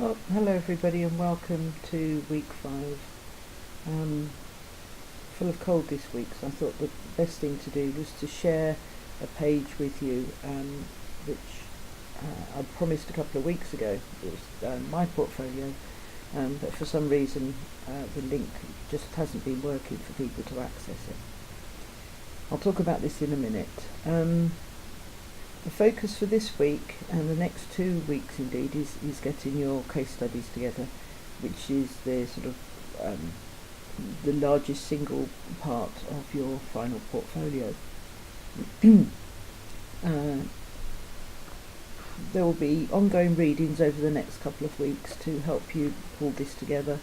Well, hello everybody and welcome to week 5. Full of cold this week, so I thought the best thing to do was to share a page with you, which I promised a couple of weeks ago. It was my portfolio, but for some reason the link just hasn't been working for people to access it. I'll talk about this in a minute. The focus for this week and the next 2 weeks indeed is getting your case studies together, which is the sort of the largest single part of your final portfolio. There will be ongoing readings over the next couple of weeks to help you pull this together,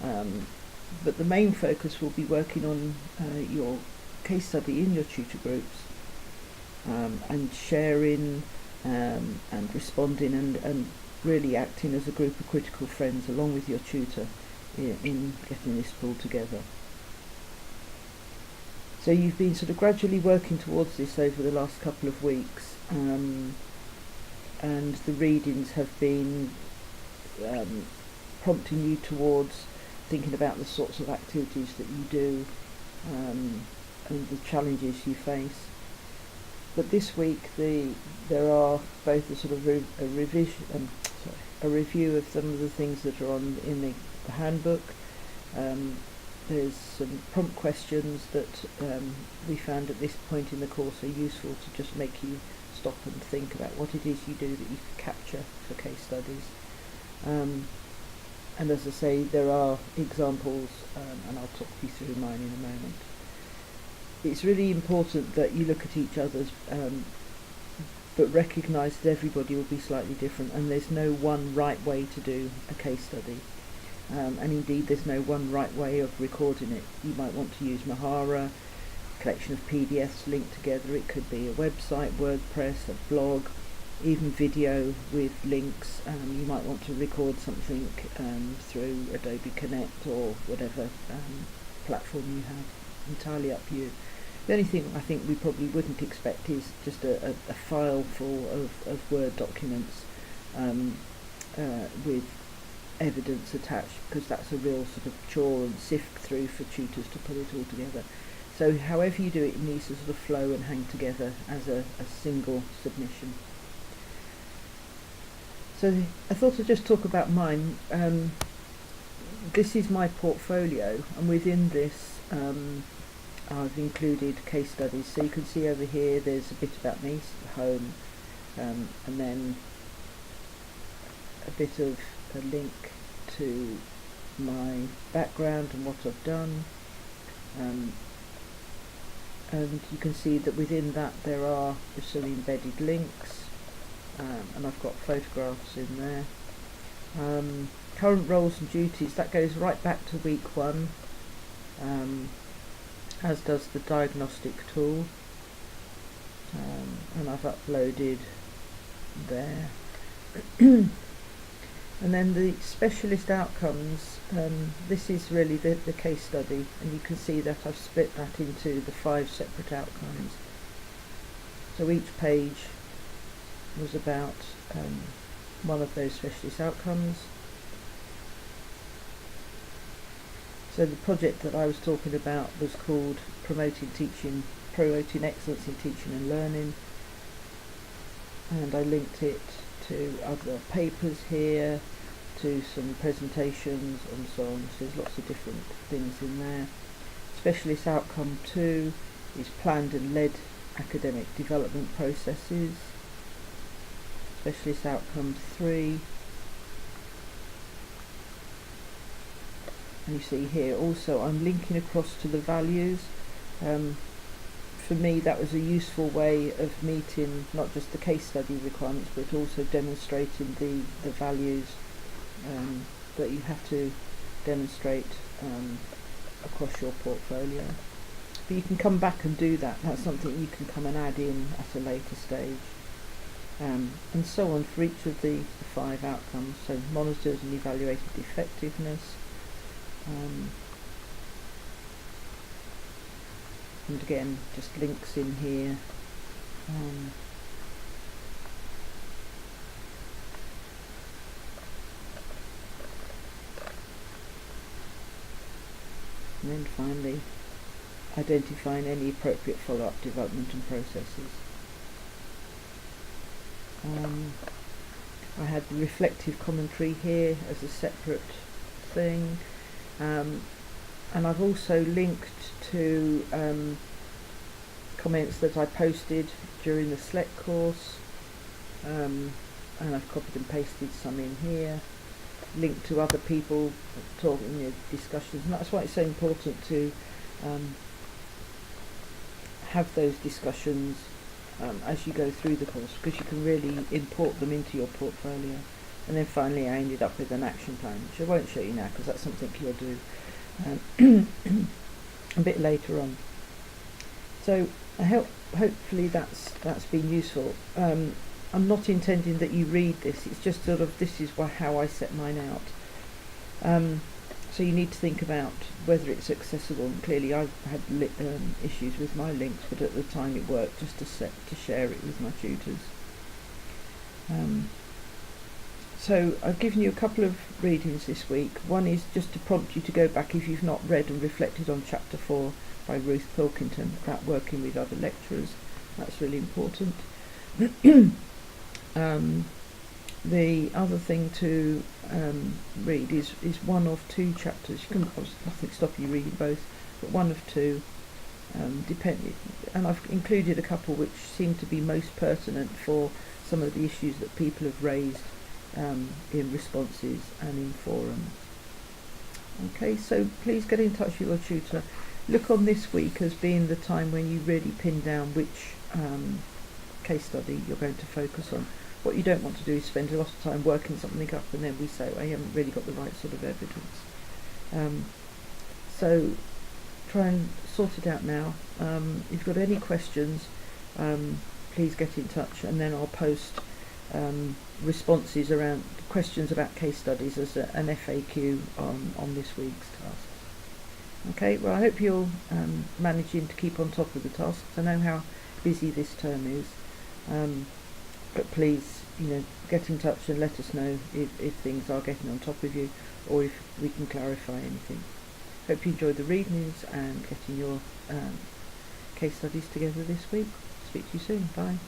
but the main focus will be working on your case study in your tutor groups, and sharing and responding and really acting as a group of critical friends along with your tutor in getting this pulled together. So you've been sort of gradually working towards this over the last couple of weeks, and the readings have been prompting you towards thinking about the sorts of activities that you do, and the challenges you face. But this week there are both a sort of a review of some of the things that are in the handbook. There's some prompt questions that we found at this point in the course are useful to just make you stop and think about what it is you do that you can capture for case studies. And as I say, there are examples, and I'll talk you through mine in a moment. It's really important that you look at each other's, but recognise that everybody will be slightly different, and there's no one right way to do a case study, and indeed there's no one right way of recording it. You might want to use Mahara, a collection of PDFs linked together. It could be a website, WordPress, a blog, even video with links. You might want to record something through Adobe Connect or whatever platform you have. Entirely up to you. The only thing I think we probably wouldn't expect is just a file full of Word documents with evidence attached, because that's a real sort of chore and sift through for tutors to put it all together. So however you do it, it needs to sort of flow and hang together as a single submission. So I thought I'd just talk about mine. This is my portfolio, and within this I've included case studies. So you can see over here there's a bit about me, home, and then a bit of a link to my background and what I've done, and you can see that within that there are some embedded links, and I've got photographs in there. Current roles and duties, that goes right back to week 1, as does the diagnostic tool, and I've uploaded there. And then the specialist outcomes, this is really the case study, and you can see that I've split that into the 5 separate outcomes. So each page was about one of those specialist outcomes. So the project that I was talking about was called Promoting Excellence in Teaching and Learning, and I linked it to other papers here, to some presentations and so on. So there's lots of different things in there. Specialist outcome 2 is planned and led academic development processes. Specialist outcome 3, and you see here also I'm linking across to the values. For me that was a useful way of meeting not just the case study requirements, but also demonstrating the values that you have to demonstrate across your portfolio. But you can come back and do that. That's something you can come and add in at a later stage, and so on for each of the 5 outcomes. So monitored and evaluated effectiveness, and again just links in here, and then finally identifying any appropriate follow-up development and processes. I had the reflective commentary here as a separate thing, and I've also linked to comments that I posted during the SLEC course, and I've copied and pasted some in here, linked to other people talking, discussions, and that's why it's so important to have those discussions as you go through the course, because you can really import them into your portfolio. And then finally I ended up with an action plan, which I won't show you now because that's something you'll do a bit later on. So hopefully that's been useful. I'm not intending that you read this, it's just sort of, this is how I set mine out. So you need to think about whether it's accessible, and clearly I've had issues with my links, but at the time it worked just to share it with my tutors. So I've given you a couple of readings this week. One is just to prompt you to go back if you've not read and reflected on chapter 4 by Ruth Pilkington about working with other lecturers. That's really important. The other thing to read is one of two chapters. You can, nothing stop you reading both, but one of two, and I've included a couple which seem to be most pertinent for some of the issues that people have raised in responses and in forum. Okay, so please get in touch with your tutor. Look on this week as being the time when you really pin down which case study you're going to focus on. What you don't want to do is spend a lot of time working something up and then we say, well, you haven't really got the right sort of evidence. So try and sort it out now. If you've got any questions, please get in touch, and then I'll post responses around questions about case studies as an FAQ on this week's tasks. Okay, well I hope you're managing to keep on top of the tasks. I know how busy this term is. But please, get in touch and let us know if things are getting on top of you, or if we can clarify anything. Hope you enjoyed the readings and getting your case studies together this week. Speak to you soon. Bye.